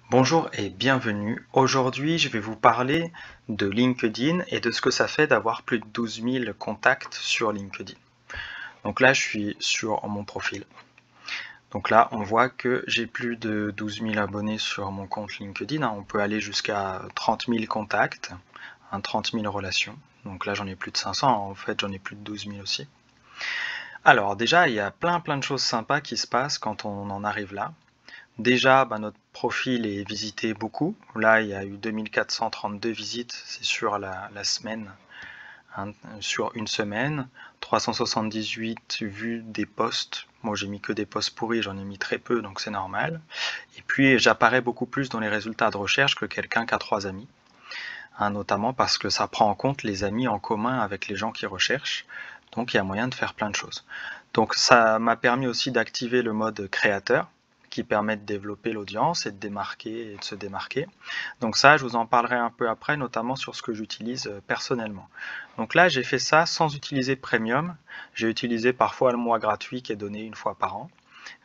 Bonjour et bienvenue. Aujourd'hui, je vais vous parler de LinkedIn et de ce que ça fait d'avoir plus de 12 000 contacts sur LinkedIn. Donc là, je suis sur mon profil. Donc là, on voit que j'ai plus de 12 000 abonnés sur mon compte LinkedIn. On peut aller jusqu'à 30 000 contacts, 30 000 relations. Donc là, j'en ai plus de 500. En fait, j'en ai plus de 12 000 aussi. Alors déjà, il y a plein de choses sympas qui se passent quand on en arrive là. Déjà, notre profil est visité beaucoup. Là, il y a eu 2432 visites, c'est sur la semaine, sur une semaine. 378 vues des posts. Moi, j'ai mis que des posts pourris, j'en ai mis très peu, donc c'est normal. Et puis, j'apparais beaucoup plus dans les résultats de recherche que quelqu'un qui a 3 amis. Notamment parce que ça prend en compte les amis en commun avec les gens qui recherchent. Donc, il y a moyen de faire plein de choses. Donc, ça m'a permis aussi d'activer le mode créateur, qui permet de développer l'audience et de démarquer et de se démarquer. Donc ça, je vous en parlerai un peu après, notamment sur ce que j'utilise personnellement. Donc là, j'ai fait ça sans utiliser Premium. J'ai utilisé parfois le mois gratuit qui est donné une fois par an,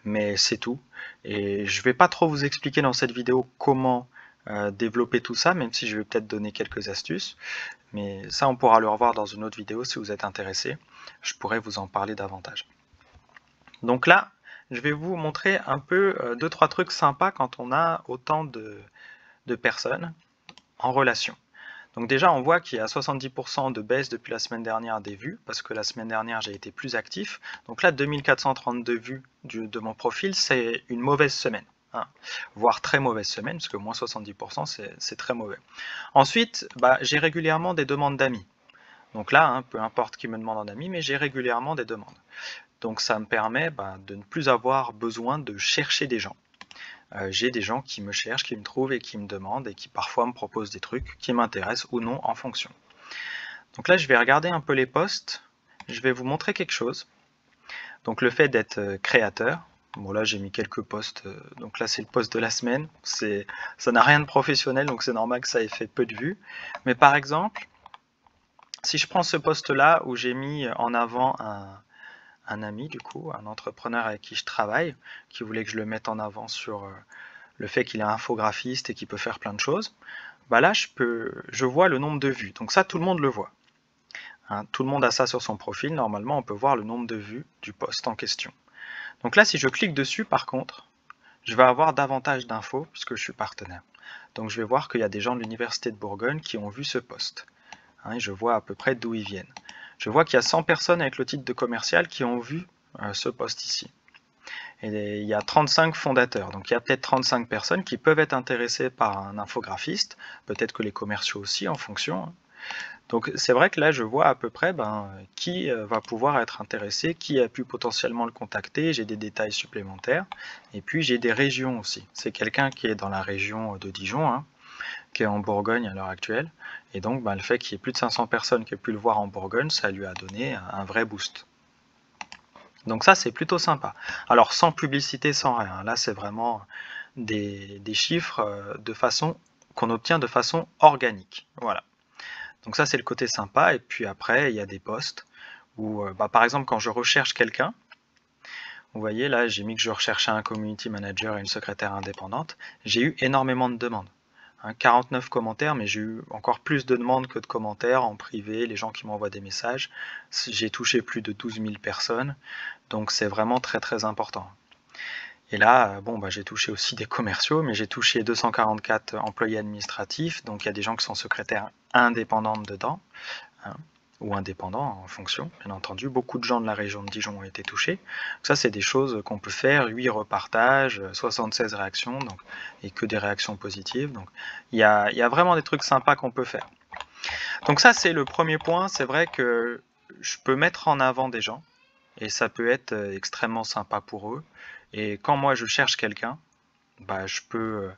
mais c'est tout. Et je ne vais pas trop vous expliquer dans cette vidéo comment développer tout ça, même si je vais peut-être donner quelques astuces. Mais ça, on pourra le revoir dans une autre vidéo si vous êtes intéressé. Je pourrais vous en parler davantage. Donc là, je vais vous montrer un peu 2-3 trucs sympas quand on a autant de personnes en relation. Donc déjà, on voit qu'il y a 70% de baisse depuis la semaine dernière des vues, parce que la semaine dernière, j'ai été plus actif. Donc là, 2432 vues de mon profil, c'est une mauvaise semaine, voire très mauvaise semaine, parce que moins 70%, c'est très mauvais. Ensuite, j'ai régulièrement des demandes d'amis. Donc là, peu importe qui me demande un ami, mais j'ai régulièrement des demandes. Donc ça me permet de ne plus avoir besoin de chercher des gens. J'ai des gens qui me cherchent, qui me trouvent et qui me demandent et qui parfois me proposent des trucs qui m'intéressent ou non en fonction. Donc là, je vais regarder un peu les posts. Je vais vous montrer quelque chose. Donc le fait d'être créateur. Bon là, j'ai mis quelques posts. Donc là, c'est le post de la semaine. Ça n'a rien de professionnel, donc c'est normal que ça ait fait peu de vues. Mais par exemple, si je prends ce post-là où j'ai mis en avant un ami, du coup, un entrepreneur avec qui je travaille, qui voulait que je le mette en avant sur le fait qu'il est infographiste et qu'il peut faire plein de choses, là je vois le nombre de vues. Donc ça, tout le monde le voit. Tout le monde a ça sur son profil. Normalement, on peut voir le nombre de vues du post en question. Donc là, si je clique dessus, par contre, je vais avoir davantage d'infos puisque je suis partenaire. Donc je vais voir qu'il y a des gens de l'Université de Bourgogne qui ont vu ce post. Et je vois à peu près d'où ils viennent. Je vois qu'il y a 100 personnes avec le titre de commercial qui ont vu ce post ici. Et il y a 35 fondateurs, donc il y a peut-être 35 personnes qui peuvent être intéressées par un infographiste, peut-être que les commerciaux aussi en fonction. Donc c'est vrai que là je vois à peu près qui va pouvoir être intéressé, qui a pu potentiellement le contacter, j'ai des détails supplémentaires, et puis j'ai des régions aussi. C'est quelqu'un qui est dans la région de Dijon, qui est en Bourgogne à l'heure actuelle, et donc le fait qu'il y ait plus de 500 personnes qui aient pu le voir en Bourgogne, ça lui a donné un vrai boost. Donc ça, c'est plutôt sympa. Alors sans publicité, sans rien. Là, c'est vraiment des chiffres qu'on obtient de façon organique. Voilà. Donc ça, c'est le côté sympa. Et puis après, il y a des posts où, par exemple, quand je recherche quelqu'un, vous voyez, là, j'ai mis que je recherchais un community manager et une secrétaire indépendante. J'ai eu énormément de demandes. 49 commentaires, mais j'ai eu encore plus de demandes que de commentaires en privé, les gens qui m'envoient des messages. J'ai touché plus de 12 000 personnes, donc c'est vraiment très important. Et là, j'ai touché aussi des commerciaux, mais j'ai touché 244 employés administratifs, donc il y a des gens qui sont secrétaires indépendantes dedans, ou indépendants en fonction, bien entendu. Beaucoup de gens de la région de Dijon ont été touchés. Donc ça, c'est des choses qu'on peut faire, 8 repartages, 76 réactions, et que des réactions positives. Donc il y a vraiment des trucs sympas qu'on peut faire. Donc ça, c'est le premier point. C'est vrai que je peux mettre en avant des gens, et ça peut être extrêmement sympa pour eux. Et quand moi, je cherche quelqu'un, je peux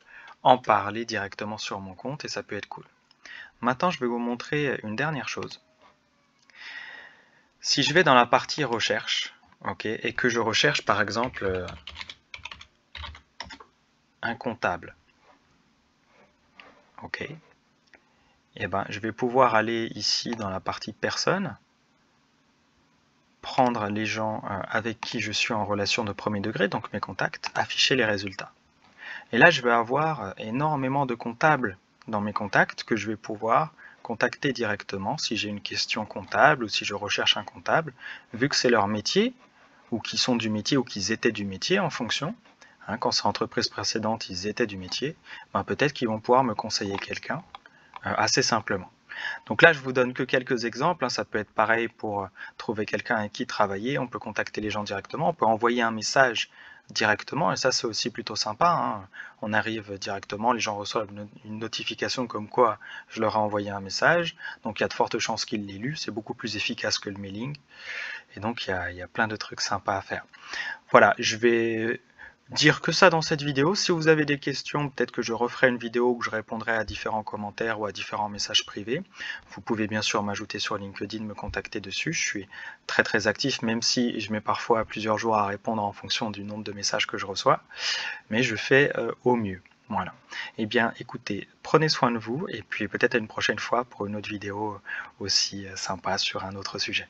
en parler directement sur mon compte, et ça peut être cool. Maintenant, je vais vous montrer une dernière chose. Si je vais dans la partie recherche, et que je recherche par exemple un comptable, et je vais pouvoir aller ici dans la partie personnes, prendre les gens avec qui je suis en relation de premier degré, donc mes contacts, afficher les résultats. Et là, je vais avoir énormément de comptables dans mes contacts que je vais pouvoir contacter directement si j'ai une question comptable ou si je recherche un comptable, vu que c'est leur métier, ou qui sont du métier ou qu'ils étaient du métier en fonction. Quand c'est entreprise précédente, ils étaient du métier, peut-être qu'ils vont pouvoir me conseiller quelqu'un assez simplement. Donc là, je vous donne que quelques exemples. Ça peut être pareil pour trouver quelqu'un avec qui travailler. On peut contacter les gens directement. On peut envoyer un message directement. Et ça, c'est aussi plutôt sympa. On arrive directement. Les gens reçoivent une notification comme quoi je leur ai envoyé un message. Donc il y a de fortes chances qu'ils l'aient lu. C'est beaucoup plus efficace que le mailing. Et donc il y a plein de trucs sympas à faire. Voilà, je vais dire que ça dans cette vidéo. Si vous avez des questions, peut-être que je referai une vidéo où je répondrai à différents commentaires ou à différents messages privés. Vous pouvez bien sûr m'ajouter sur LinkedIn, me contacter dessus. Je suis très actif, même si je mets parfois plusieurs jours à répondre en fonction du nombre de messages que je reçois. Mais je fais au mieux. Voilà. Eh bien, écoutez, prenez soin de vous et puis peut-être à une prochaine fois pour une autre vidéo aussi sympa sur un autre sujet.